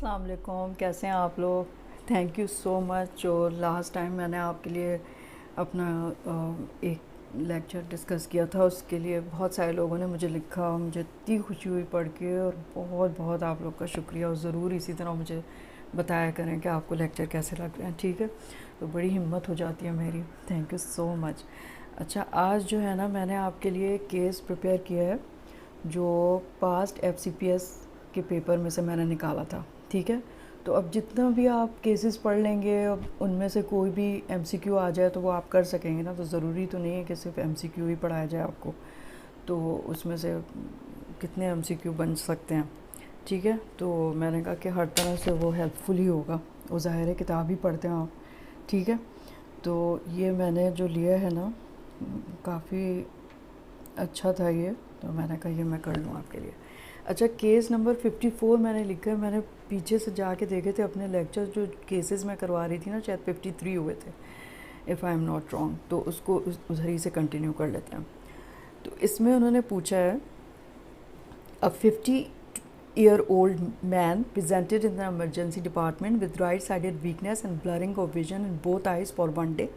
अस्सलाम वालेकुम, कैसे हैं आप लोग। Thank you so much. और लास्ट टाइम मैंने आपके लिए अपना एक लेक्चर डिस्कस किया था, उसके लिए बहुत सारे लोगों ने मुझे लिखा, मुझे इतनी खुशी हुई पढ़ के, और बहुत बहुत आप लोग का शुक्रिया। और ज़रूर इसी तरह मुझे बताया करें कि आपको लेक्चर कैसे लग रहे हैं, ठीक है। तो बड़ी हिम्मत हो जाती है मेरी। Thank you so much. अच्छा, आज जो है ना, मैंने आपके लिए एक केस प्रिपेयर किया है जो पास्ट एफसीपीएस के पेपर में से मैंने निकाला था, ठीक है। तो अब जितना भी आप केसेस पढ़ लेंगे, अब उनमें से कोई भी एमसीक्यू आ जाए तो वो आप कर सकेंगे ना। तो ज़रूरी तो नहीं है कि सिर्फ एमसीक्यू ही पढ़ाया जाए आपको, तो उसमें से कितने एमसीक्यू बन सकते हैं, ठीक है। तो मैंने कहा कि हर तरह से वो हेल्पफुल ही होगा, वो ज़ाहिर है किताब ही पढ़ते हैं आप, ठीक है। तो ये मैंने जो लिया है ना, काफ़ी अच्छा था ये, तो मैंने कहा ये मैं कर लूँ आपके लिए। अच्छा, केस नंबर 54 मैंने लिखा है। मैंने पीछे से जाके देखे थे अपने लेक्चर, जो केसेस मैं करवा रही थी ना, शायद 53 हुए थे if I am not wrong. तो उसको उधर ही से कंटिन्यू कर लेते हैं। तो इसमें उन्होंने पूछा है, अ 50-year-old man presented in the emergency department with right-sided weakness and blurring of vision in both eyes for 1 day.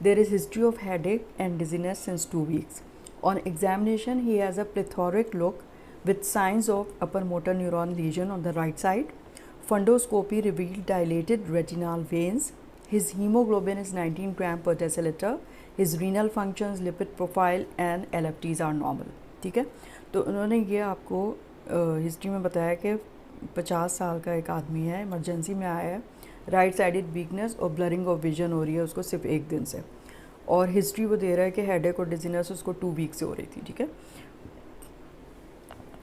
There is history of headache and dizziness since 2 weeks. On examination, he has a plethoric look with signs of upper motor neuron lesion on the right side. Fundoscopy revealed dilated retinal veins. His hemoglobin is 19 gram per deciliter. His renal functions, lipid profile and LFTs are normal. ठीक है। तो उन्होंने ये आपको history में बताया कि 50 साल का एक आदमी है, इमरजेंसी में आया है, राइट साइडेड वीकनेस और ब्लरिंग ऑफ विजन हो रही है उसको सिर्फ एक दिन से, और हिस्ट्री वो दे रहा है कि हेडेक और डिजीनेस उसको 2 वीक से हो रही थी, ठीक है।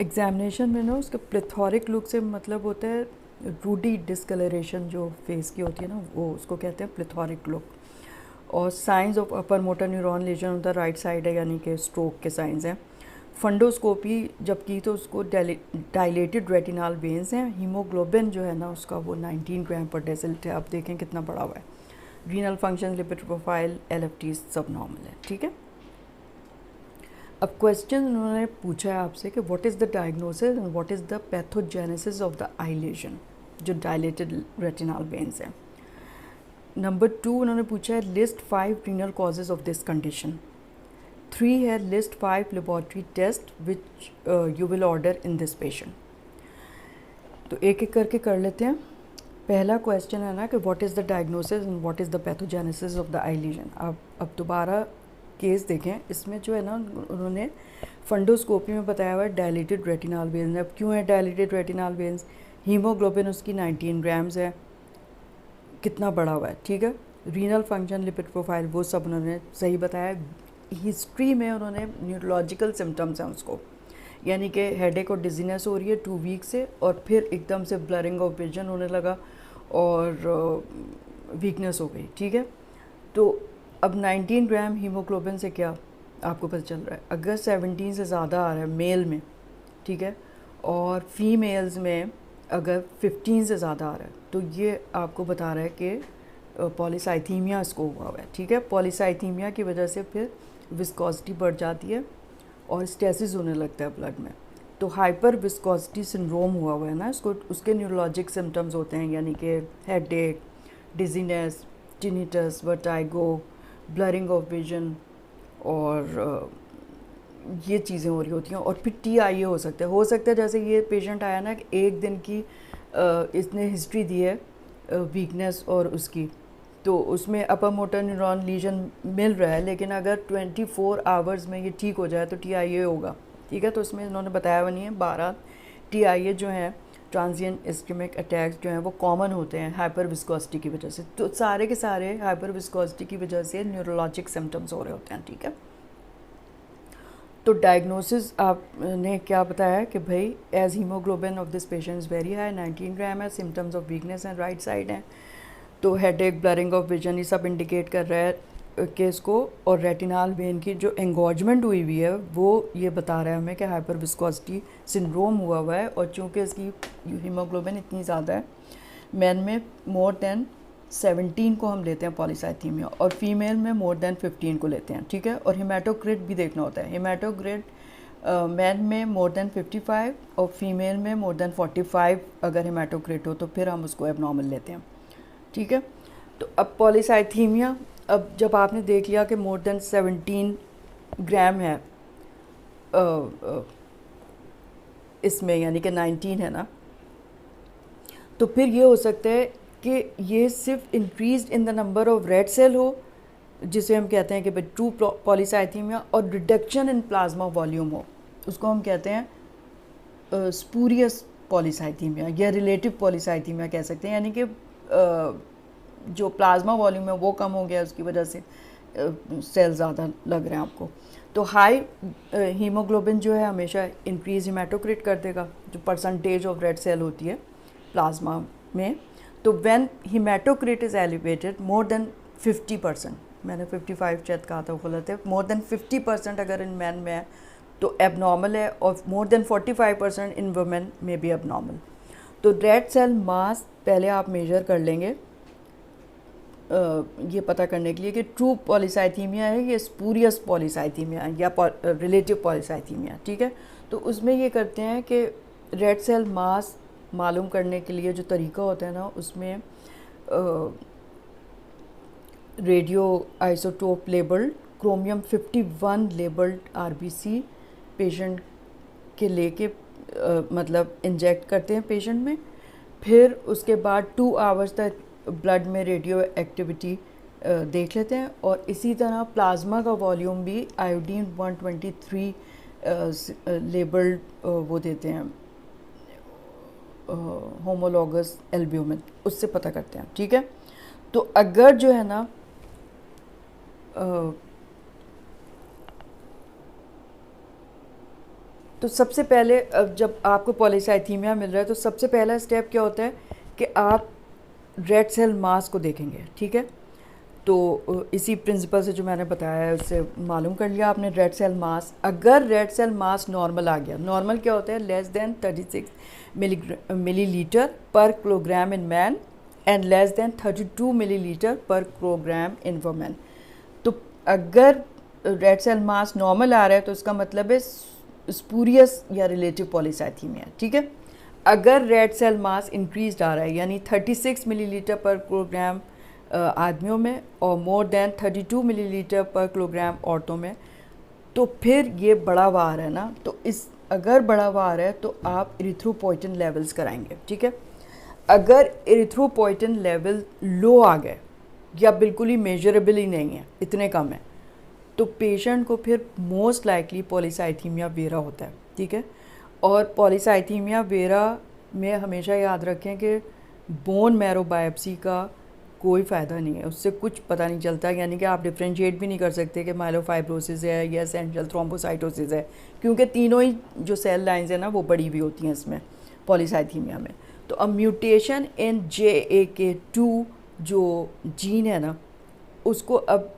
एग्जामिनेशन में ना उसके प्लेथोरिक लुक से मतलब होता है रूडी डिस्कलरेशन जो फेस की होती है ना, वो उसको कहते हैं प्लेथोरिक लुक। और signs of upper motor neuron lesion on the right side है, यानी कि स्ट्रोक के साइंस हैं। फंडोस्कोपी जब की तो उसको डायलेटेड रेटिनल वेन्स हैं। हीमोग्लोबिन जो है ना उसका वो 19 ग्राम पर डेसिलिटर है। आप देखें कितना बड़ा हुआ है। Renal function, lipid profile, LFT सब नॉर्मल है, ठीक है। अब क्वेश्चन उन्होंने पूछा है आपसे कि what is the diagnosis and what is the pathogenesis of the eye lesion, जो डायलेटेड रेटिनल वेन्स हैं। नंबर 2 उन्होंने पूछा है, list 5 renal causes of this condition. 3 है, list 5 laboratory test which you will order in this patient. तो एक एक करके कर लेते हैं। पहला क्वेश्चन है ना कि what is the diagnosis and what is the pathogenesis of the eye lesion. अब दोबारा केस देखें। इसमें जो है ना उन्होंने फंडोस्कोपी में बताया हुआ है डायलेटेड रेटिनल वेन्स। अब क्यों है डायलेटेड रेटिनल वेन्स? हीमोग्लोबिन उसकी 19 ग्राम्स है, कितना बड़ा हुआ है, ठीक है। रीनल फंक्शन, लिपिड प्रोफाइल, वो सब उन्होंने सही बताया। हिस्ट्री में उन्होंने न्यूरोलॉजिकल सिम्टम्स हैं उसको, यानी कि हेडेक और डिजीनेस हो रही है 2 वीक से, और फिर एकदम से ब्लरिंग ऑफ विजन होने लगा और वीकनेस हो गई, ठीक है। तो अब 19 ग्राम हीमोग्लोबिन से क्या आपको पता चल रहा है? अगर 17 से ज़्यादा आ रहा है मेल में, ठीक है, और फीमेल्स में अगर 15 से ज़्यादा आ रहा है, तो ये आपको बता रहा है कि पॉलीसाइथीमिया इसको हुआ है, ठीक है। पॉलीसाइथीमिया की वजह से फिर विस्कोसिटी बढ़ जाती है और स्टेसिस होने लगता है ब्लड में। तो हाइपर विस्कोसिटी सिंड्रोम हुआ है ना इसको। उसके न्यूरोलॉजिक सिम्टम्स होते हैं, यानी कि headache, dizziness, tinnitus, vertigo, blurring of vision, और ये चीज़ें हो रही होती हैं। और फिर TIA हो सकता है जैसे ये पेशेंट आया ना कि एक दिन की इसने हिस्ट्री दी है वीकनेस और उसकी, तो उसमें अपर मोटर न्यूरॉन लीजन मिल रहा है, लेकिन अगर 24 आवर्स में ये ठीक हो जाए तो TIA होगा, ठीक है। तो उसमें इन्होंने बताया हुआ नहीं है। 12 TIA जो हैं, ट्रांजिएंट इस्केमिक अटैक्स जो हैं, वो कॉमन होते हैं हाइपर विस्कोसिटी की वजह से। तो सारे के सारे हाइपर विस्कोसिटी की वजह से न्यूरोलॉजिक सिम्टम्स हो रहे होते हैं, ठीक है। तो डायग्नोसिस आपने क्या बताया कि भाई as haemoglobin of this patient is very high, 19 gram है, symptoms of weakness and right side हैं। तो हेडेक, ब्लरिंग ऑफ विजन, ये सब इंडिकेट कर रहा है केस को। और रेटिनल वेन की जो एंगॉजमेंट हुई हुई है वो ये बता रहा है हमें कि हाइपर विस्कोसिटी सिंड्रोम हुआ है। और चूँकि इसकी हीमोग्लोबिन इतनी ज़्यादा है, मैन में मोर देन 17 को हम लेते हैं पॉलीसाइथीमिया, और फीमेल में मोर देन 15 को लेते हैं, ठीक है। और हेमाटोक्रिट भी देखना होता है। हेमाटोक्रिट मैन में मोर देन 55 और फीमेल में मोर देन 45 अगर हेमाटोक्रिट हो तो फिर हम उसको एबनॉर्मल लेते हैं, ठीक है। तो अब पॉलीसाइथीमिया, अब जब आपने देख लिया कि मोर देन 17 ग्राम है इसमें, यानी कि 19 है ना, तो फिर ये हो सकता है कि ये सिर्फ increase in the number of red cell हो, जिसे हम कहते हैं कि भाई ट्रू पॉलीसाइथीमिया, और रिडक्शन इन प्लाज्मा वॉल्यूम हो, उसको हम कहते हैं स्पूरियस पॉलीसाइथीमिया या रिलेटिव पॉलीसाइथीमिया कह सकते हैं, यानी कि जो प्लाज्मा वॉल्यूम है वो कम हो गया, उसकी वजह से सेल ज़्यादा लग रहे हैं आपको। तो हाई हीमोग्लोबिन जो है हमेशा इंक्रीज हेमाटोक्रिट कर देगा, जो परसेंटेज ऑफ रेड सेल होती है प्लाज्मा में। तो when haematocrit is elevated more than 50%, मैंने 55 शायद कहा था, गलत है, मोर देन 50% अगर इन मैन में है तो एबनॉर्मल है, और मोर देन 45% इन वुमेन में भी एबनॉर्मल। तो रेड सेल मास पहले आप मेजर कर लेंगे ये पता करने के लिए कि ट्रू पॉलीसाइथीमिया है या स्पूरियस पॉलीसाइथीमिया या रिलेटिव पॉलीसाइथीमिया, ठीक है। तो उसमें ये करते हैं कि रेड सेल मास मालूम करने के लिए जो तरीका होता है ना, उसमें radio isotope labelled chromium 51 labelled RBC patient के लेके मतलब इंजेक्ट करते हैं पेशेंट में। फिर उसके बाद 2 आवर्स तक ब्लड में रेडियो एक्टिविटी देख लेते हैं, और इसी तरह प्लाज्मा का वॉल्यूम भी आयोडीन 123 लेबल्ड वो देते हैं होमोलॉगस एल्ब्यूमिन, उससे पता करते हैं, ठीक है। तो अगर जो है ना तो सबसे पहले जब आपको पॉलीसाइथीमिया मिल रहा है तो सबसे पहला स्टेप क्या होता है कि आप रेड सेल मास को देखेंगे, ठीक है। तो इसी प्रिंसिपल से जो मैंने बताया है उससे मालूम कर लिया आपने रेड सेल मास। अगर रेड सेल मास नॉर्मल आ गया, नॉर्मल क्या होता है, less than 36 millilitre per kilogram in man and less than 32 millilitre per kilogram in women. तो अगर रेड सेल मास नॉर्मल आ रहा है तो इसका मतलब है स्पूरियस या रिलेटिव पॉलीसाइथीमिया, ठीक है। अगर रेड सेल मास इंक्रीज आ रहा है, यानी 36 मिलीलीटर पर किलोग्राम आदमियों में और more than 32 millilitre per kilogram औरतों में, तो फिर ये बड़ा वार है ना, तो इस अगर बड़ा वार है तो आप इरिथ्रोपोइटिन लेवल्स कराएंगे, ठीक है। अगर इरिथ्रोपोइटिन लेवल लो आ गए या बिल्कुल ही मेजरेबल ही नहीं है, इतने कम है, तो पेशेंट को फिर मोस्ट लाइकली पॉलीसाइथीमिया वेरा होता है, ठीक है। और पॉलीसाइथीमिया वेरा में हमेशा याद रखें कि बोन मैरो बायोप्सी का कोई फ़ायदा नहीं है, उससे कुछ पता नहीं चलता, यानी कि आप डिफ्रेंशिएट भी नहीं कर सकते कि माइलोफाइब्रोसिस है या एसेंशियल थ्रोम्बोसाइटोसिस है, क्योंकि तीनों ही जो सेल लाइंस है ना वो बड़ी हुई होती हैं इसमें पॉलीसाइथीमिया में। तो अब म्यूटेशन इन JAK2 जो जीन है ना, उसको अब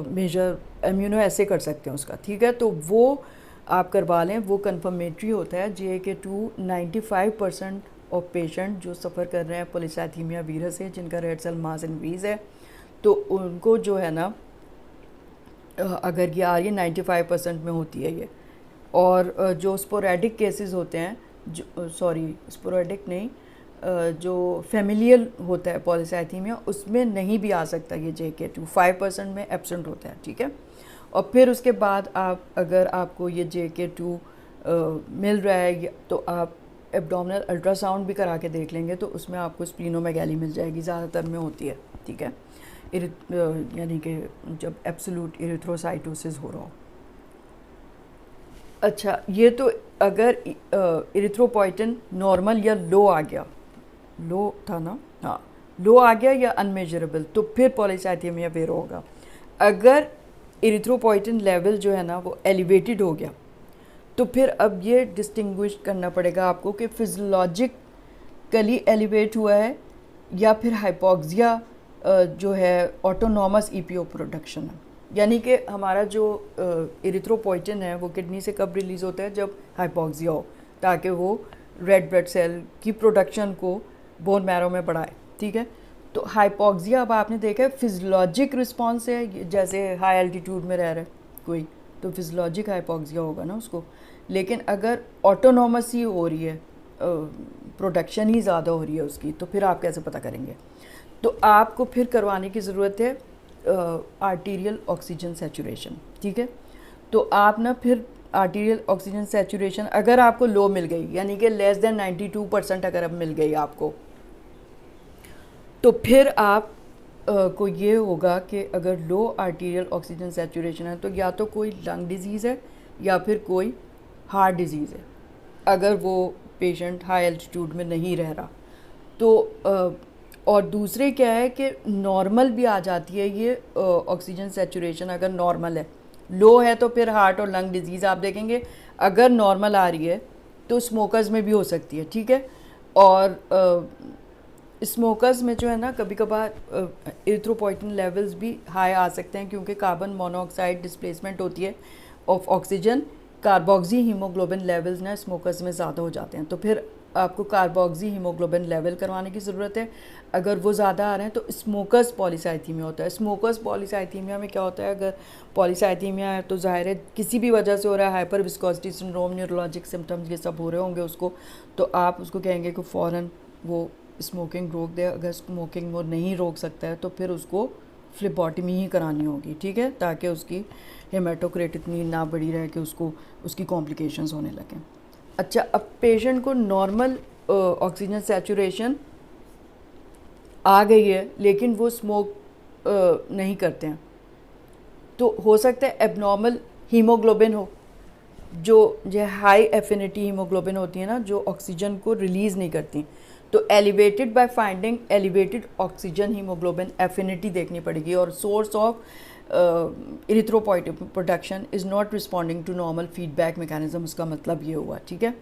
मेजर इम्यूनो ऐसे कर सकते हैं उसका, ठीक है। तो वो आप करवा लें, वो कन्फर्मेटरी होता है। JAK2 95% ऑफ पेशेंट जो सफ़र कर रहे हैं पॉलीसाइथीमिया वीरा से, जिनका रेड सेल मास इंक्रीज़ है, तो उनको जो है ना अगर ये आ रही है 95% में होती है ये। और जो स्पोरेडिक केसेस होते हैं, जो स्पोरेडिक नहीं, जो फेमिलियल होता है पॉलीसाइथीमिया, उसमें नहीं भी आ सकता ये JAK2, 5% में एब्सेंट होता है, ठीक है। और फिर उसके बाद आप अगर आपको ये JAK2 मिल रहा है तो आप एब्डोमिनल अल्ट्रासाउंड भी करा के देख लेंगे, तो उसमें आपको स्प्लीनोमेगाली मिल जाएगी, ज़्यादातर में होती है, ठीक है, यानी कि जब एब्सोल्यूट इरिथ्रोसाइटोसिस हो रहा हो। अच्छा, ये तो अगर इरिथ्रोपोइटिन नॉर्मल या लो आ गया, लो था ना, हाँ, लो आ गया या अनमेजरेबल, तो फिर पॉलीसाइथीमिया वेरा होगा। अगर इरिथ्रोपोइटिन लेवल जो है ना वो एलिवेटेड हो गया, तो फिर अब ये डिस्टिंग्विश करना पड़ेगा आपको कि फिजियोलॉजिकली एलिवेट हुआ है या फिर हाइपोक्सिया जो है ऑटोनॉमस EPO प्रोडक्शन है, यानी कि हमारा जो इरिथ्रोपोइटिन है वो किडनी से कब रिलीज़ होता है, जब हाइपोक्सिया हो, ताकि वो रेड ब्लड सेल की प्रोडक्शन को बोन मैरो में बढ़ाए, ठीक है। तो हाइपोक्सिया अब आपने देखा है फिजियोलॉजिक रिस्पॉन्स है, जैसे हाई एल्टीट्यूड में रह रहा है कोई, तो फिजियोलॉजिक हाइपोक्सिया होगा ना उसको। लेकिन अगर ऑटोनॉमस ही हो रही है, प्रोडक्शन ही ज़्यादा हो रही है उसकी, तो फिर आप कैसे पता करेंगे? तो आपको फिर करवाने की ज़रूरत है आर्टीरियल ऑक्सीजन सैचुरेशन, ठीक है। तो आप ना फिर आर्टीरियल ऑक्सीजन सैचुरेशन अगर आपको लो मिल गई, यानी कि लेस देन 92% अगर अब मिल गई आपको, तो फिर आप को ये होगा कि अगर लो आर्टीरियल ऑक्सीजन सैचुरेशन है तो या तो कोई लंग डिजीज़ है या फिर कोई हार्ट डिजीज़ है, अगर वो पेशेंट हाई एल्टीट्यूड में नहीं रह रहा तो। और दूसरे क्या है कि नॉर्मल भी आ जाती है ये ऑक्सीजन सैचुरेशन, अगर नॉर्मल है। लो है तो फिर हार्ट और लंग डिजीज़ आप देखेंगे, अगर नॉर्मल आ रही है तो स्मोकर्स में भी हो सकती है, ठीक है। और स्मोकर्स में जो है ना कभी कभार एरिथ्रोपोइटिन लेवल्स भी हाई आ सकते हैं, क्योंकि कार्बन मोनोऑक्साइड डिस्प्लेसमेंट होती है of oxygen, carboxy haemoglobin levels ना स्मोकर्स में ज़्यादा हो जाते हैं, तो फिर आपको कार्बोक्सी हीमोग्लोबिन लेवल करवाने की ज़रूरत है। अगर वो ज़्यादा आ रहे हैं तो स्मोकर्स पॉलीसाइथीमिया होता है। स्मोकर्स पॉलीसाइथीमिया में क्या होता है, अगर पॉलीसाइथीमिया है तो ज़ाहिर है किसी भी वजह से हो रहा है, hyper viscosity syndrome, neurologic symptoms ये सब हो रहे होंगे उसको, तो आप उसको कहेंगे कि फ़ौरन वो स्मोकिंग रोक दे। अगर स्मोकिंग वो नहीं रोक सकता है तो फिर उसको फ्लिबॉटमी ही करानी होगी, ठीक है, ताकि उसकी हेमाटोक्रेट इतनी ना बढ़ी रहे कि उसको उसकी कॉम्प्लिकेशंस होने लगें। अच्छा, अब पेशेंट को नॉर्मल ऑक्सीजन सैचुरेशन आ गई है लेकिन वो स्मोक नहीं करते हैं, तो हो सकता है एबनॉर्मल हीमोग्लोबिन हो, जो हाई एफिनिटी हीमोग्लोबिन होती है ना, जो ऑक्सीजन को रिलीज़ नहीं करती। तो elevated by finding elevated oxygen haemoglobin affinity देखनी पड़ेगी, और source of erythropoietin production is not responding to normal feedback mechanism, उसका मतलब ये हुआ, ठीक है।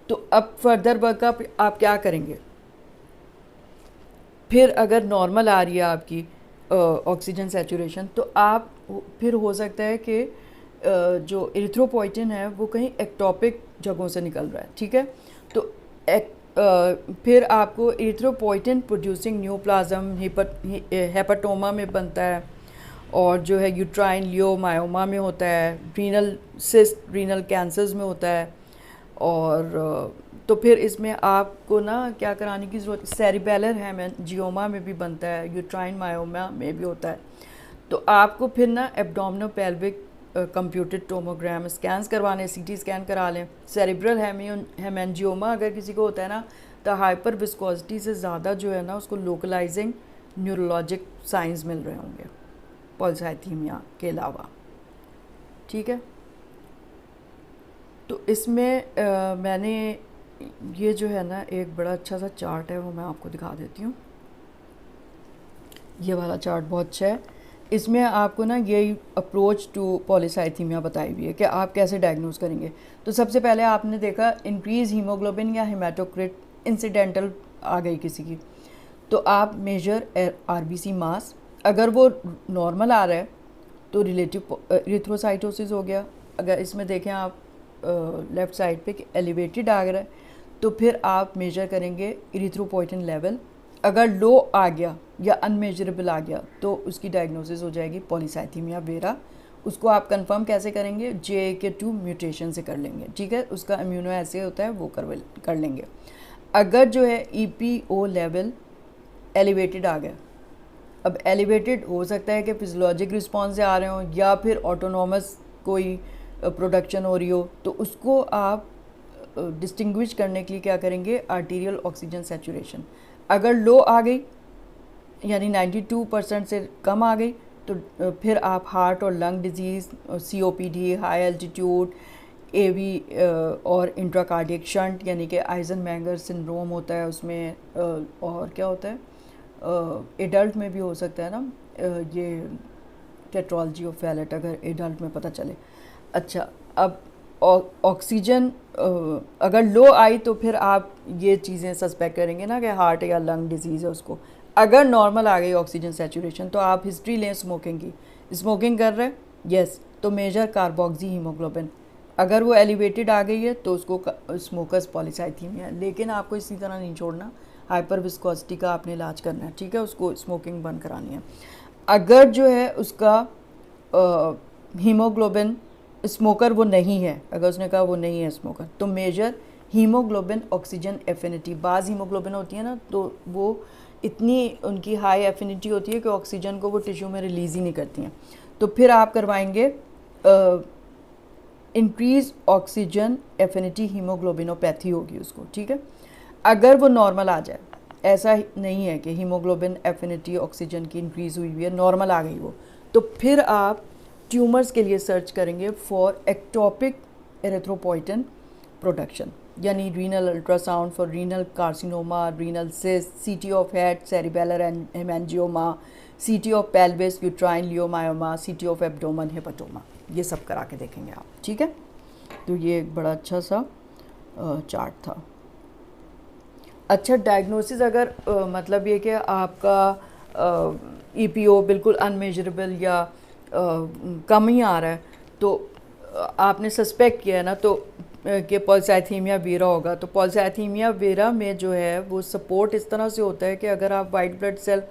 तो अब फर्दर वर्कअप आप क्या करेंगे? फिर अगर नॉर्मल आ रही है आपकी ऑक्सीजन सैचुरेशन, तो आप फिर हो सकता है कि जो एरिथ्रोपोइटिन है वो कहीं एक्टोपिक जगहों से निकल रहा है, ठीक है। तो फिर आपको एरिथ्रोपोइटिन प्रोड्यूसिंग न्यूप्लाज्म हेपाटोमा में बनता है, और जो है यूट्राइन लियोमायोमा में होता है, रीनल सिस्ट रीनल कैंसर्स में होता है। और तो फिर इसमें आपको ना क्या कराने की ज़रूरत, सेरिबेलर हेमेंजियोमा में भी बनता है, यूट्राइन मायोमा में भी होता है। तो आपको फिर ना एब्डोमिनो पेल्विक कंप्यूटेड टोमोग्राम स्कैन्स करवाने, सीटी स्कैन करा लें। सेरिब्रल हेमेंजियोमा अगर किसी को होता है ना, तो हाइपर विस्कोसिटी से ज़्यादा जो है ना उसको लोकलाइजिंग न्यूरोलॉजिक साइंस मिल रहे होंगे पॉलीसाइथीमिया के अलावा, ठीक है। तो इसमें मैंने ये जो है ना एक बड़ा अच्छा सा चार्ट है, वो मैं आपको दिखा देती हूँ। ये वाला चार्ट बहुत अच्छा है। इसमें आपको ना यही अप्रोच टू पॉलीसाइथीमिया बताई हुई है कि आप कैसे डायग्नोज करेंगे। तो सबसे पहले आपने देखा इंक्रीज हीमोग्लोबिन या हेमाटोक्रिट इंसिडेंटल आ गई किसी की, तो आप मेजर आरबीसी मास, अगर वो नॉर्मल आ रहा है तो रिलेटिव एरिथ्रोसाइटोसिस हो गया। अगर इसमें देखें आप लेफ़्ट साइड पे कि एलिवेटेड आ रहा है, तो फिर आप मेजर करेंगे एरिथ्रोपोइटिन लेवल। अगर लो आ गया या अनमेजरेबल आ गया तो उसकी डायग्नोसिस हो जाएगी पॉलीसाइथीमिया वेरा। उसको आप कंफर्म कैसे करेंगे? JAK2 म्यूटेशन से कर लेंगे, ठीक है। उसका इम्यूनो एसे होता है, वो कर लेंगे। अगर जो है EPO लेवल एलिवेटेड आ गया, अब एलिवेटेड हो सकता है कि फिजियोलॉजिक रिस्पॉन्स से आ रहे हों या फिर ऑटोनॉमस कोई प्रोडक्शन हो रही हो, तो उसको आप डिस्टिंग्विश करने के लिए क्या करेंगे? आर्टीरियल ऑक्सीजन सैचुरेशन अगर लो आ गई, यानी 92% से कम आ गई, तो फिर आप हार्ट और lung disease, COPD, high altitude, AV और इंट्राकार्डियक शंट, यानी कि आइजनमेंगर सिंड्रोम होता है उसमें, और क्या होता है एडल्ट में भी हो सकता है ना, ये टेट्रोलॉजी ऑफ फैलेट अगर एडल्ट में पता चले। अच्छा, अब ऑक्सीजन अगर लो आई तो फिर आप ये चीज़ें सस्पेक्ट करेंगे ना कि हार्ट या लंग डिजीज़ है उसको। अगर नॉर्मल आ गई ऑक्सीजन सैचुरेशन तो आप हिस्ट्री लें स्मोकिंग की, स्मोकिंग कर रहे हैं, यस, तो मेजर कार्बोक्सी हीमोग्लोबिन। अगर वो एलिवेटेड आ गई है तो उसको स्मोकर्स पॉलीसाइथीमिया है। लेकिन आपको इसी तरह नहीं छोड़ना, हाइपर विस्कोसिटी का आपने इलाज करना है, ठीक है, उसको स्मोकिंग बंद करानी है। अगर जो है उसका हीमोग्लोबिन स्मोकर वो नहीं है, अगर उसने कहा वो नहीं है स्मोकर, तो मेजर हीमोग्लोबिन ऑक्सीजन एफिनिटी। बाज़ हीमोग्लोबिन होती है ना, तो वो इतनी उनकी हाई एफिनिटी होती है कि ऑक्सीजन को वो टिश्यू में रिलीज़ ही नहीं करती हैं। तो फिर आप करवाएंगे इंक्रीज ऑक्सीजन एफिनिटी हीमोग्लोबिनोपैथी होगी उसको, ठीक है। अगर वो नॉर्मल आ जाए, ऐसा नहीं है कि हीमोग्लोबिन एफिनिटी ऑक्सीजन की इंक्रीज़ हुई हुई है, नॉर्मल आ गई वो, तो फिर आप ट्यूमर्स के लिए सर्च करेंगे फॉर एक्टोपिक एरिथ्रोपोइटिन प्रोडक्शन, यानी renal ultrasound for renal carcinoma, renal cyst, सीटी ऑफ हेड, सेरिबेलर हेमेंजियोमा, सीटी ऑफ पेल्विस, यूट्राइन लियोमायोमा, सीटी ऑफ एब्डोमन, हेपाटोमा, ये सब करा के देखेंगे आप, ठीक है। तो ये एक बड़ा अच्छा सा चार्ट था। अच्छा, डायग्नोसिस अगर मतलब ये कि आपका ईपीओ बिल्कुल अनमेजरेबल या कम ही आ रहा है, तो आपने सस्पेक्ट किया है ना, तो कि पॉलीसाइथीमिया वेरा होगा, तो पॉलीसाइथीमिया वेरा में जो है वो सपोर्ट इस तरह से होता है कि अगर आप वाइट ब्लड सेल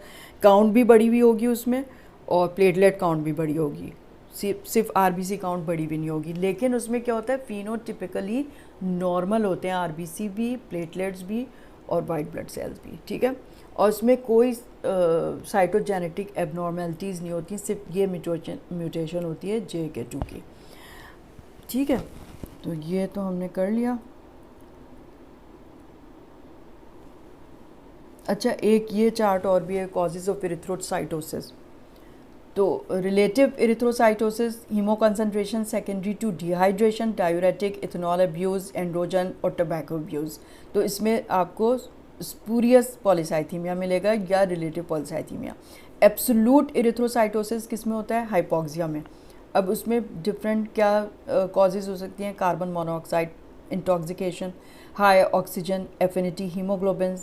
काउंट भी बढ़ी हुई होगी उसमें और प्लेटलेट काउंट भी बढ़ी होगी, सिर्फ आरबीसी काउंट बढ़ी भी नहीं होगी, लेकिन उसमें क्या होता है, फिनोटिपिकली नॉर्मल होते हैं आरबीसी भी, प्लेटलेट्स भी और वाइट ब्लड सेल्स भी, ठीक है। और उसमें कोई साइटोजेनेटिक एबनॉर्मेलिटीज़ नहीं होती, सिर्फ ये म्यूटेशन होती है JK2 की, ठीक है। तो ये तो हमने कर लिया। अच्छा, एक ये चार्ट और भी है, कॉजेज़ ऑफ एरिथ्रोसाइटोसिस। तो relative erythrocytosis, haemoconcentration secondary to dehydration, diuretic, ethanol abuse, androgen और टबैको अब्यूज़। तो इसमें आपको स्पूरियस पॉलीसाइथीमिया मिलेगा या रिलेटिव पॉलीसाइथीमिया। एब्सोल्यूट एरिथ्रोसाइटोसिस किस में होता है, हाइपोक्सिया में। अब उसमें डिफरेंट क्या कॉजेज़ हो सकती हैं, carbon monoxide intoxication, high oxygen affinity haemoglobin,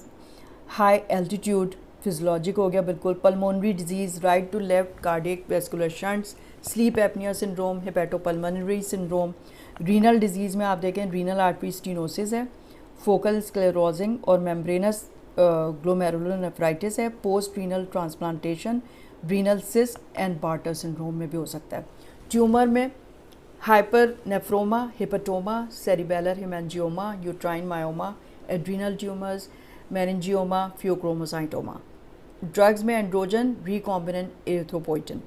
high altitude physiologic हो गया बिल्कुल, pulmonary disease, right to left cardiac vascular shunts, sleep apnoea syndrome, hepatopulmonary syndrome. Renal disease में आप देखें रीनल आर्टरी स्टीनोसिस है, फोकल स्क्लेरोजिंग और मेम्ब्रेनस ग्लोमेरुलोनेफ्राइटिस है, post renal transplantation, renal cyst and Bartter syndrome में भी हो सकता है। ट्यूमर में hypernephroma, hepatoma, cerebellar haemangioma, uterine myoma, adrenal tumours, meningioma, pheochromocytoma. Drugs में एंड्रोजन, रिकॉम्बिनेंट एरिथ्रोपोइटिन।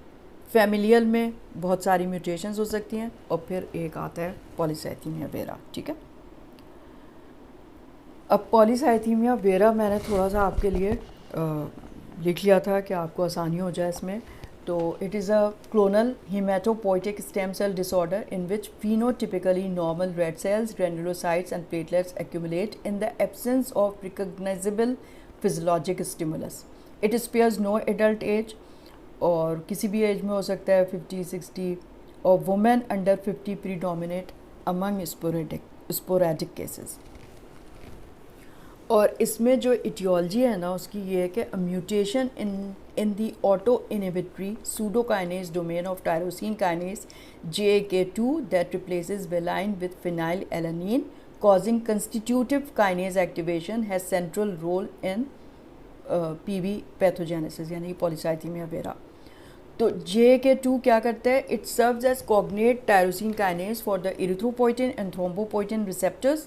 फैमिलियल में बहुत सारी म्यूटेशंस हो सकती हैं, और फिर एक आता है पॉलीसाइथीमिया वेरा, ठीक है। अब पॉलीसाइथीमिया वेरा मैंने थोड़ा सा आपके लिए लिख लिया था कि आपको आसानी हो जाए इसमें। तो it is a clonal haematopoietic stem cell disorder in which phenotypically normal red cells, granulocytes and platelets accumulate in the absence of recognizable physiologic stimulus. It spares no adult age, और किसी भी एज में हो सकता है, 50-60, और women under 50 predominate among sporadic cases। और इसमें जो इटियोलॉजी है ना उसकी ये है कि mutation in the auto inhibitory pseudokinase domain of tyrosine kinase JK2 that replaces valine with phenyl alanine causing constitutive kinase activation has central role in PV pathogenesis यानी पॉलीसाइथीमिया वेरा। तो JK2 क्या करता है, it serves as cognate tyrosine kinase for the erythropoietin and thrombopoietin receptors.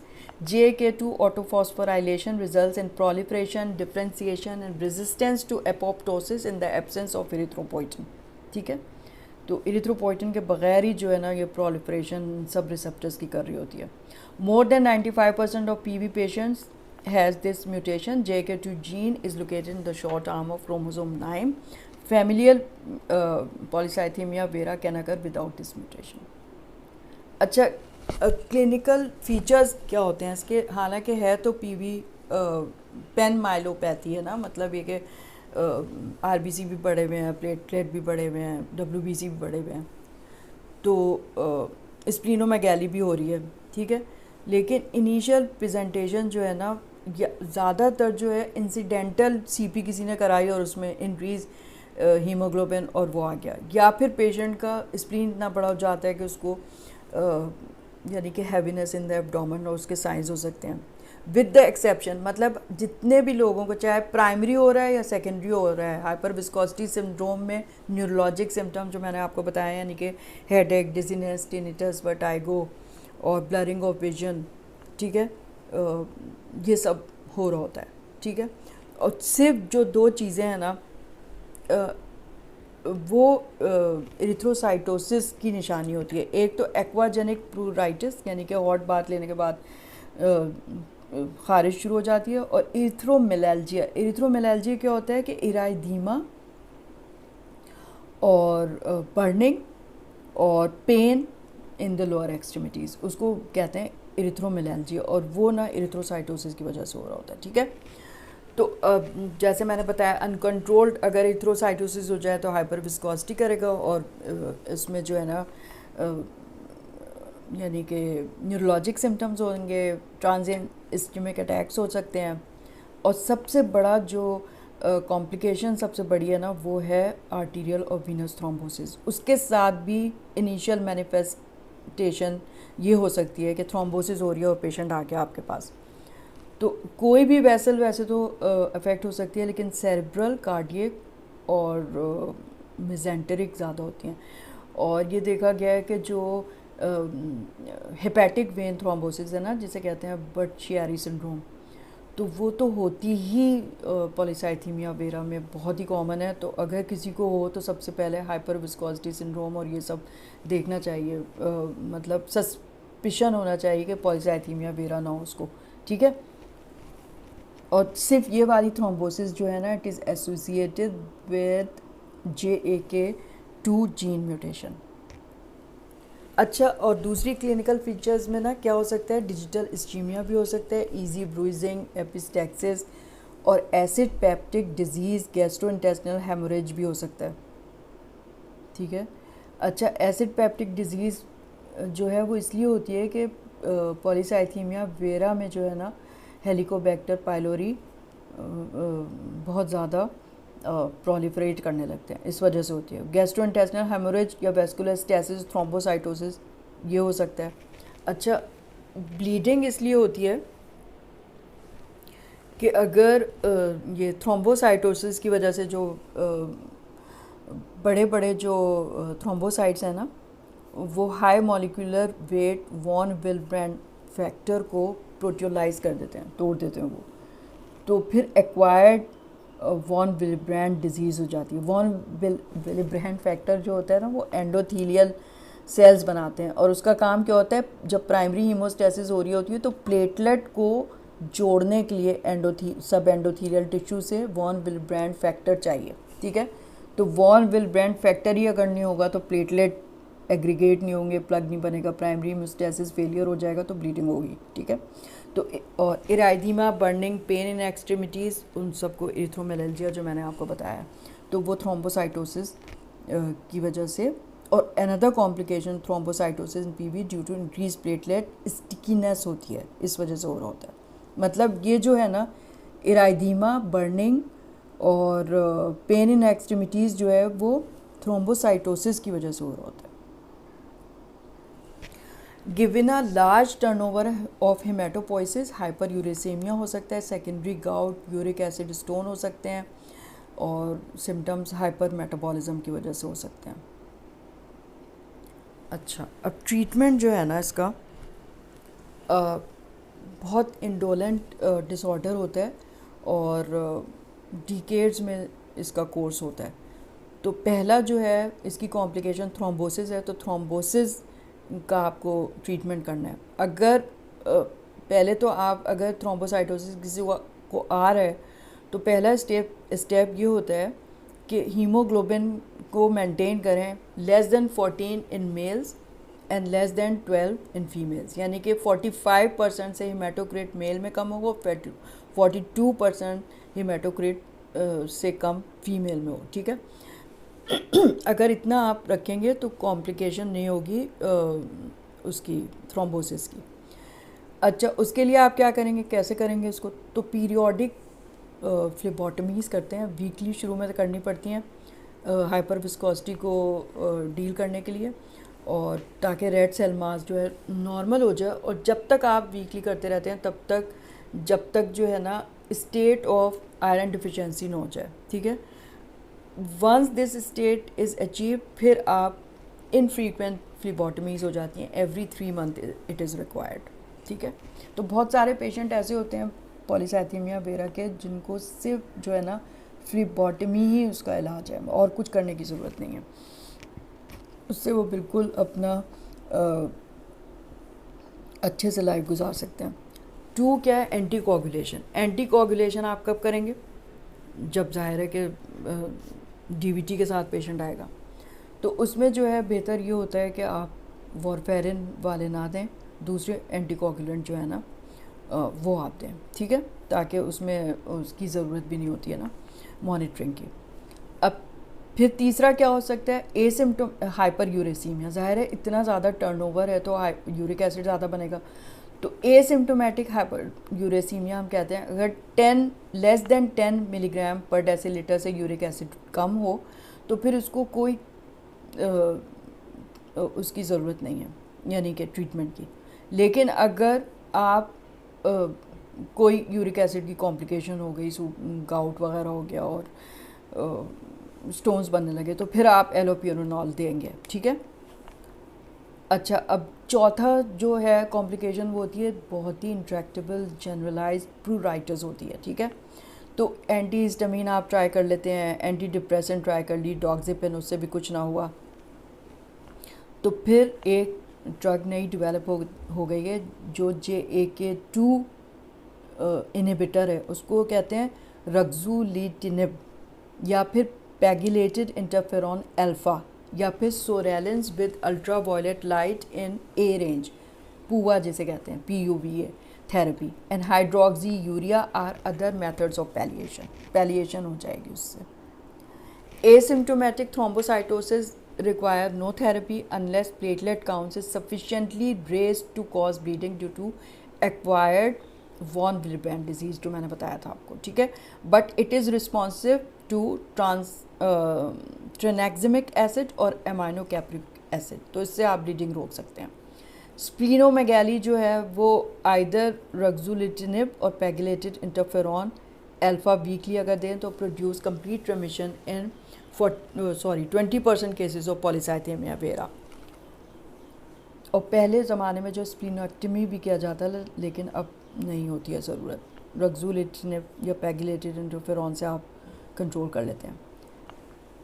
JK2 autophosphorylation results in proliferation, differentiation and resistance to apoptosis in the absence of erythropoietin, ठीक है। तो erythropoietin के बगैर ही जो है ना ये proliferation सब रिसेप्टर्स की कर रही होती है। More than 95% of PV patients has this mutation. JK2 gene is located in the short arm of chromosome 9. Familial polycythemia vera can occur without this mutation. अच्छा, क्लिनिकल फीचर्स क्या होते हैं इसके, हालांकि है तो PV पेन माइलोपैथी है ना, मतलब ये कि RBC भी बढ़े हुए हैं, प्लेटलेट भी बढ़े हुए हैं, WBC भी बढ़े हुए हैं, तो स्प्लीनोमेगैली भी हो रही है, ठीक है। लेकिन इनिशियल प्रेजेंटेशन जो है ना ज़्यादातर जो है इंसिडेंटल CP किसी ने कराई और उसमें इंक्रीज़ हीमोग्लोबिन और वो आ गया, या फिर पेशेंट का स्प्लीन इतना बड़ा हो जाता है कि उसको यानी कि हैवीनेस इन द एब्डोमेन और उसके साइंस हो सकते हैं। विद द एक्सेप्शन, मतलब जितने भी लोगों को चाहे प्राइमरी हो रहा है या सेकेंडरी हो रहा है, हाइपर विस्कोसिटी सिंड्रोम में न्यूरोलॉजिक सिम्टम जो मैंने आपको बताया, यानी कि हेडेक, डिजीनेस, टिनिटस, वर्टाइगो और ब्लरिंग ऑफ विजन, ठीक है, ये सब हो रहा होता है, ठीक है। और सिर्फ जो दो चीज़ें हैं ना, वो इरिथ्रोसाइटोसिस की निशानी होती है। एक तो एक्वाजेनिक प्लूराइटिस, यानी कि हॉट बाथ लेने के बाद ख़ारिश शुरू हो जाती है, और इरिथ्रोमेलैल्जिया। इरिथ्रोमेलैल्जिया क्या होता है कि इराइदीमा और बर्निंग और pain in the lower extremities, उसको कहते हैं इरिथ्रोमेलैल्जिया, और वो ना इरिथ्रोसाइटोसिस की वजह से हो रहा होता है, ठीक है। तो जैसे मैंने बताया, अनकंट्रोल्ड अगर इरिथ्रोसाइटोसिस हो जाए तो हाइपर विस्कोसिटी करेगा, और इसमें जो है ना यानी कि न्यूरोलॉजिक सिम्टम्स होंगे, ट्रांजिएंट इस्केमिक अटैक्स हो सकते हैं, और सबसे बड़ा जो कॉम्प्लिकेशन सबसे बड़ी है ना, वो है आर्टीरियल और वीनस थ्रोम्बोसिस। उसके साथ भी इनिशियल मैनिफेस्टेशन ये हो सकती है कि थ्रोम्बोसिस हो रही है और पेशेंट आ गया आपके पास। तो कोई भी वेसल वैसे तो अफेक्ट हो सकती है, लेकिन सेरेब्रल, कार्डियक और मेजेंटेरिक ज़्यादा होती हैं। और ये देखा गया है कि जो हेपेटिक वेन थ्रोम्बोसिस है ना, जिसे कहते हैं बर्ट-चियारी सिंड्रोम, तो वो तो होती ही पॉलीसाइथीमिया वेरा में बहुत ही कॉमन है। तो अगर किसी को हो तो सबसे पहले हाइपर विस्कोसिटी सिंड्रोम और ये सब देखना चाहिए, मतलब सस्पिशन होना चाहिए कि पॉलीसाइथीमिया वेरा ना हो उसको, ठीक है। और सिर्फ ये वाली थ्रोम्बोसिस जो है ना, it is associated with JAK2 gene mutation. अच्छा, और दूसरी क्लिनिकल फीचर्स में ना क्या हो सकता है, डिजिटल इस्कीमिया भी हो सकता है, इजी ब्रूइजिंग, एपिस्टैक्सिस और acid peptic disease, gastrointestinal haemorrhage भी हो सकता है, ठीक है। अच्छा, एसिड पेप्टिक डिजीज़ जो है वो इसलिए होती है कि पॉलीसाइथीमिया वेरा में जो है ना, हेलिकोबैक्टर पाइलोरी बहुत ज़्यादा प्रोलिफरेट करने लगते हैं, इस वजह से होती है। गैस्ट्रोइंटेस्टिनल हेमोरेज या वेस्कुलर स्टेसिस, थ्रोम्बोसाइटोसिस, ये हो सकता है। अच्छा, ब्लीडिंग इसलिए होती है कि अगर ये थ्रोम्बोसाइटोसिस की वजह से जो बड़े बड़े जो थ्रोम्बोसाइट्स हैं ना, वो high molecular weight von Willebrand factor को प्रोटियोलाइज कर देते हैं, तोड़ देते हैं वो, तो फिर एक्वायर्ड वॉन विलब्रेंड डिजीज़ हो जाती है। वॉन विलब्रेंड फैक्टर जो होता है ना, वो एंडोथीलियल सेल्स बनाते हैं, और उसका काम क्या होता है, जब प्राइमरी हीमोस्टेसिस हो रही होती है तो प्लेटलेट को जोड़ने के लिए सब एंडोथीलियल टिश्यू से वॉन विलब्रेंड फैक्टर चाहिए, ठीक है। तो वॉन विलब्रेंड फैक्टर ही अगर नहीं होगा तो प्लेटलेट एग्रीगेट नहीं होंगे, प्लग नहीं बनेगा, प्राइमरी हीमोस्टेसिस फेलियर हो जाएगा, तो ब्लीडिंग होगी, ठीक है। तो और इराइदीमा, बर्निंग, पेन इन एक्सट्रीमिटीज़, उन सबको इरिथ्रोमेलैल्जिया जो मैंने आपको बताया, तो वो थ्रोम्बोसाइटोसिस की वजह से। और another complication thrombocytosis in PV due to increase platelet stickiness होती है, इस वजह से हो रहा होता है। मतलब ये जो है ना, इराइदीमा, बर्निंग और पेन इन एक्सट्रीमिटीज़ जो है वो थ्रोम्बोसाइटोसिस की वजह से हो रहा होता है। Given a large turnover of haematopoiesis, hyperuricaemia हो सकता है, secondary gout, uric acid stone हो सकते हैं, और सिम्टम्स हाइपर मेटाबॉलिज्म की वजह से हो सकते हैं। अच्छा, अब ट्रीटमेंट जो है ना इसका बहुत इंडोलेंट डिसऑर्डर होता है, और डिकेड्स में इसका कोर्स होता है। तो पहला जो है इसकी कॉम्प्लिकेशन थ्रोम्बोसिस है, तो थ्रोम्बोसिस का आपको ट्रीटमेंट करना है। अगर पहले तो आप अगर थ्रोम्बोसाइटोसिस किसी को आ रहा है, तो पहला स्टेप ये होता है कि हीमोग्लोबिन को मेंटेन करें less than 14 in males and less then 12 in females, यानी कि 45% से हीमेटोक्रिट मेल में कम होगा, 42% हीमेटोक्रिट से कम फीमेल में हो, ठीक है। अगर इतना आप रखेंगे तो कॉम्प्लिकेशन नहीं होगी उसकी थ्रोम्बोसिस की। अच्छा, उसके लिए आप क्या करेंगे, कैसे करेंगे इसको, तो पीरियोडिक फ्लेबोटमीज़ करते हैं, वीकली शुरू में करनी पड़ती हैं हाइपर विस्कोसिटी को डील करने के लिए, और ताकि रेड सेल मास जो है नॉर्मल हो जाए। और जब तक आप वीकली करते रहते हैं तब तक जब तक जो है ना स्टेट ऑफ आयरन डिफिशिएंसी ना हो जाए, ठीक है। Once this state is achieve, फिर आप इनफ्रीक्वेंट फ्लीबॉटमीज़ हो जाती हैं, every 3 month it is required, ठीक है। तो बहुत सारे पेशेंट ऐसे होते हैं पॉलीसाइथेमिया वेरा के जिनको सिर्फ जो है ना फ्लीबॉटमी ही उसका इलाज है और कुछ करने की ज़रूरत नहीं है, उससे वो बिल्कुल अपना अच्छे से लाइफ गुजार सकते हैं। 2 क्या है, एंटी कोगुलेशन। एंटी कोगुलेशन आप कब करेंगे, जब जाहिर है कि डीवीटी के साथ पेशेंट आएगा, तो उसमें जो है बेहतर ये होता है कि आप वॉरफेरिन वाले ना दें, दूसरे एंटीकोगुलेंट जो है ना वो आप दें, ठीक है, ताकि उसमें उसकी ज़रूरत भी नहीं होती है ना मॉनिटरिंग की। अब फिर तीसरा क्या हो सकता है, एसिम्प्टोम हाइपर यूरेसीमिया। ज़ाहिर है इतना ज़्यादा टर्नओवर है तो यूरिक एसिड ज़्यादा बनेगा, तो एसिम्प्टोमेटिक हाइपर यूरेसीमिया हम कहते हैं। अगर 10 लेस देन 10 मिलीग्राम पर डेसीलीटर से यूरिक एसिड कम हो तो फिर उसको कोई उसकी ज़रूरत नहीं है, यानी कि ट्रीटमेंट की। लेकिन अगर आप कोई यूरिक एसिड की कॉम्प्लिकेशन हो गई, गाउट वगैरह हो गया और स्टोन्स बनने लगे, तो फिर आप एलोप्यूरिनॉल देंगे, ठीक है। अच्छा, अब चौथा जो है कॉम्प्लिकेशन वो होती है बहुत ही इंट्रैक्टेबल जनरलाइज प्रूराइटिस होती है, ठीक है। तो एंटी हिस्टामिन आप ट्राई कर लेते हैं, एंटी डिप्रेसेंट ट्राई कर ली, डॉक्सिपिन, उससे भी कुछ ना हुआ, तो फिर एक ड्रग नई डेवलप हो गई है जो JAK2 इनहिबिटर है, उसको कहते हैं रक्सूलिटिनिब, या फिर पैगिलेटेड इंटरफेरॉन अल्फ़ा, या फिर psoralens with ultraviolet light in A range, PUVA जिसे कहते हैं, PUVA therapy, and hydroxyurea or other methods of palliation हो जाएगी उससे। Asymptomatic thrombocytosis require no therapy unless platelet counts is sufficiently raised to cause bleeding due to acquired von Willebrand disease, जो मैंने बताया था आपको, ठीक है। But it is responsive to tranexamic acid और एमाइनोकैप्रिक एसिड, तो इससे आप ब्लीडिंग रोक सकते हैं। स्प्लीनोमेगाली जो है वो आइदर रक्सूलिटिनिब और पैगिलेटेड इंटरफेरॉन अल्फ़ा वीकली अगर दें तो produce complete रेमिशन in 20% cases of polycythaemia vera. और पहले ज़माने में जो स्प्लीनोक्टमी भी किया जाता है, लेकिन अब नहीं होती है ज़रूरत, रक्सूलिटिनिब या पैगिलेटेड इंटरफेरॉन से आप कंट्रोल कर लेते हैं।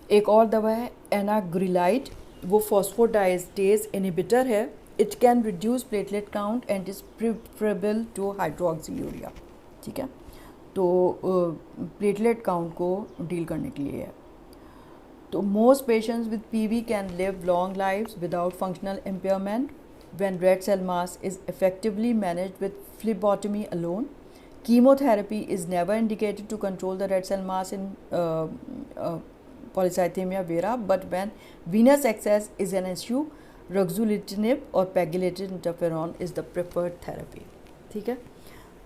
एक और दवा है एनाग्रिलाइड, वो फॉस्फोडाइस्टेज इनहिबिटर है, it can reduce platelet count and is preferable two hydroxy urea, ठीक है। तो प्लेटलेट काउंट को डील करने के लिए है। तो most patients with PV can live long lives without functional impairment when red cell mass is effectively managed with phlebotomy alone. Chemotherapy is never indicated to control the red cell mass in polycythemia vera, but when venous access is an issue, ruxolitinib or pegylated interferon is the preferred therapy, ठीक है।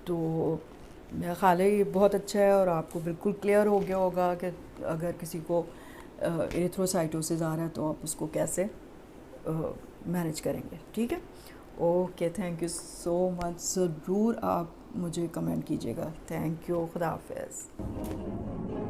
तो मेरा ख्याल है ये बहुत अच्छा है और आपको बिल्कुल क्लियर हो गया होगा कि अगर किसी को एरिथ्रोसाइटोसिस आ रहा है तो आप उसको कैसे मैनेज करेंगे, ठीक है। Okay, thank you so much, ज़रूर आप मुझे कमेंट कीजिएगा। थैंक यू, खुदा हाफिज़।